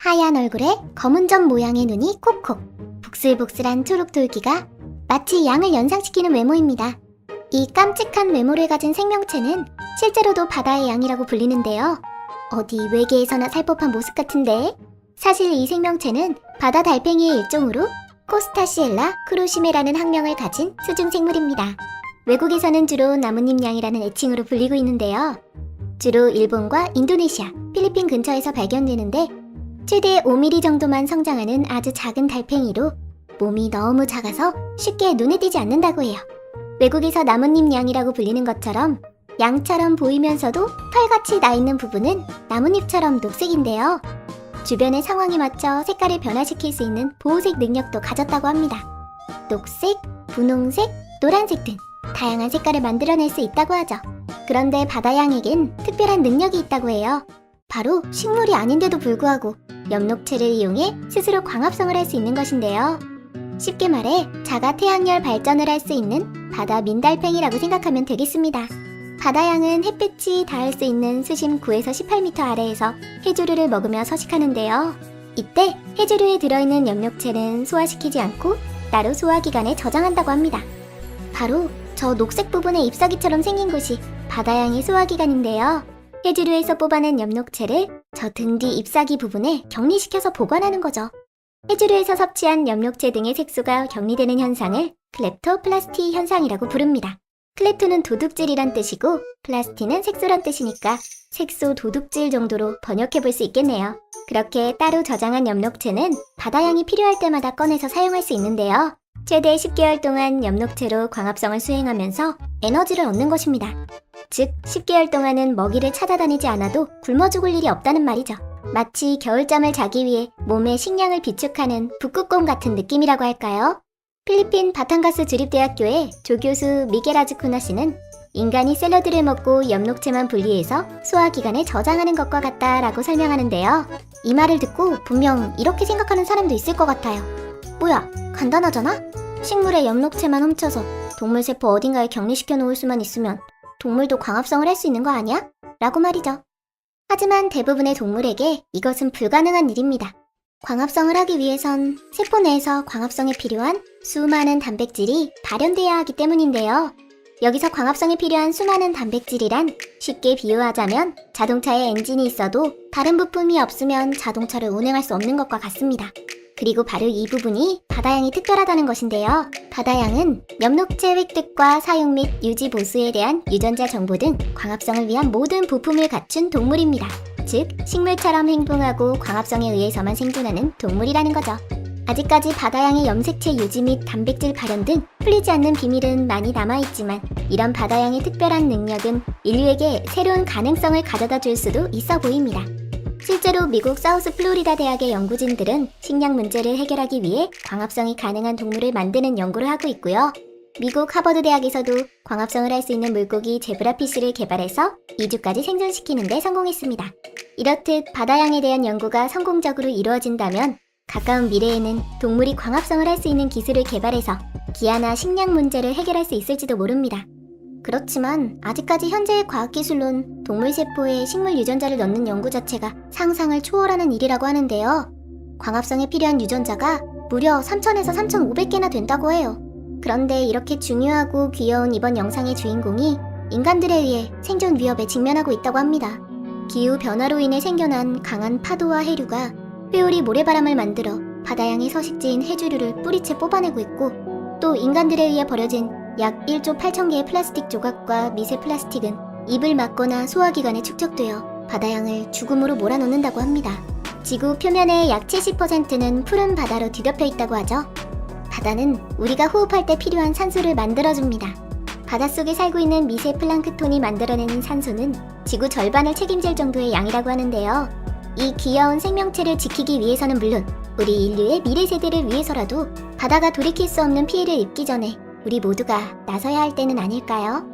하얀 얼굴에 검은 점 모양의 눈이 콕콕, 복슬복슬한 초록 돌기가 마치 양을 연상시키는 외모입니다. 이 깜찍한 외모를 가진 생명체는 실제로도 바다의 양이라고 불리는데요. 어디 외계에서나 살 법한 모습 같은데? 사실 이 생명체는 바다 달팽이의 일종으로 코스타시엘라 크루시메라는 학명을 가진 수중생물입니다. 외국에서는 주로 나뭇잎 양이라는 애칭으로 불리고 있는데요. 주로 일본과 인도네시아, 필리핀 근처에서 발견되는데 최대 5mm 정도만 성장하는 아주 작은 달팽이로 몸이 너무 작아서 쉽게 눈에 띄지 않는다고 해요. 외국에서 나뭇잎 양이라고 불리는 것처럼 양처럼 보이면서도 털같이 나 있는 부분은 나뭇잎처럼 녹색인데요. 주변의 상황에 맞춰 색깔을 변화시킬 수 있는 보호색 능력도 가졌다고 합니다. 녹색, 분홍색, 노란색 등 다양한 색깔을 만들어낼 수 있다고 하죠. 그런데 바다양에겐 특별한 능력이 있다고 해요. 바로 식물이 아닌데도 불구하고 엽록체를 이용해 스스로 광합성을 할 수 있는 것인데요. 쉽게 말해 자가 태양열 발전을 할 수 있는 바다 민달팽이라고 생각하면 되겠습니다. 바다양은 햇빛이 닿을 수 있는 수심 9에서 18m 아래에서 해조류를 먹으며 서식하는데요. 이때 해조류에 들어있는 엽록체는 소화시키지 않고 따로 소화기관에 저장한다고 합니다. 바로 저 녹색 부분의 잎사귀처럼 생긴 곳이 바다양의 소화기관인데요. 해조류에서 뽑아낸 엽록체를 저 등 뒤 잎사귀 부분에 격리시켜서 보관하는 거죠. 해조류에서 섭취한 엽록체 등의 색소가 격리되는 현상을 클렙토플라스티 현상이라고 부릅니다. 클렙토는 도둑질이란 뜻이고 플라스티는 색소란 뜻이니까 색소 도둑질 정도로 번역해 볼 수 있겠네요. 그렇게 따로 저장한 엽록체는 바다양이 필요할 때마다 꺼내서 사용할 수 있는데요. 최대 10개월 동안 엽록체로 광합성을 수행하면서 에너지를 얻는 것입니다. 즉 10개월 동안은 먹이를 찾아다니지 않아도 굶어 죽을 일이 없다는 말이죠. 마치 겨울잠을 자기 위해 몸의 식량을 비축하는 북극곰 같은 느낌이라고 할까요? 필리핀 바탄가스 주립대학교의 조교수 미겔아즈쿠나 씨는 인간이 샐러드를 먹고 엽록체만 분리해서 소화기관에 저장하는 것과 같다라고 설명하는데요. 이 말을 듣고 분명 이렇게 생각하는 사람도 있을 것 같아요. 뭐야, 간단하잖아? 식물의 엽록체만 훔쳐서 동물세포 어딘가에 격리시켜 놓을 수만 있으면 동물도 광합성을 할 수 있는 거 아니야? 라고 말이죠. 하지만 대부분의 동물에게 이것은 불가능한 일입니다. 광합성을 하기 위해선 세포 내에서 광합성에 필요한 수많은 단백질이 발현돼야 하기 때문인데요. 여기서 광합성에 필요한 수많은 단백질이란 쉽게 비유하자면 자동차에 엔진이 있어도 다른 부품이 없으면 자동차를 운행할 수 없는 것과 같습니다. 그리고 바로 이 부분이 바다양이 특별하다는 것인데요. 바다양은 엽록체 획득과 사용 및 유지 보수에 대한 유전자 정보 등 광합성을 위한 모든 부품을 갖춘 동물입니다. 즉, 식물처럼 행동하고 광합성에 의해서만 생존하는 동물이라는 거죠. 아직까지 바다양의 염색체 유지 및 단백질 발현 등 풀리지 않는 비밀은 많이 남아있지만 이런 바다양의 특별한 능력은 인류에게 새로운 가능성을 가져다 줄 수도 있어 보입니다. 실제로 미국 사우스 플로리다 대학의 연구진들은 식량 문제를 해결하기 위해 광합성이 가능한 동물을 만드는 연구를 하고 있고요. 미국 하버드 대학에서도 광합성을 할 수 있는 물고기 제브라피쉬를 개발해서 2주까지 생존시키는 데 성공했습니다. 이렇듯 바다양에 대한 연구가 성공적으로 이루어진다면 가까운 미래에는 동물이 광합성을 할 수 있는 기술을 개발해서 기아나 식량 문제를 해결할 수 있을지도 모릅니다. 그렇지만 아직까지 현재의 과학기술론 동물세포에 식물 유전자를 넣는 연구 자체가 상상을 초월하는 일이라고 하는데요. 광합성에 필요한 유전자가 무려 3000에서 3500개나 된다고 해요. 그런데 이렇게 중요하고 귀여운 이번 영상의 주인공이 인간들에 의해 생존 위협에 직면하고 있다고 합니다. 기후변화로 인해 생겨난 강한 파도와 해류가 회오리 모래바람을 만들어 바다양의 서식지인 해조류를 뿌리채 뽑아내고 있고 또 인간들에 의해 버려진 약 1조 8천 개의 플라스틱 조각과 미세 플라스틱은 입을 막거나 소화기관에 축적되어 바다양을 죽음으로 몰아넣는다고 합니다. 지구 표면의 약 70%는 푸른 바다로 뒤덮여 있다고 하죠. 바다는 우리가 호흡할 때 필요한 산소를 만들어줍니다. 바닷속에 살고 있는 미세 플랑크톤이 만들어내는 산소는 지구 절반을 책임질 정도의 양이라고 하는데요. 이 귀여운 생명체를 지키기 위해서는 물론 우리 인류의 미래 세대를 위해서라도 바다가 돌이킬 수 없는 피해를 입기 전에 우리 모두가 나서야 할 때는 아닐까요?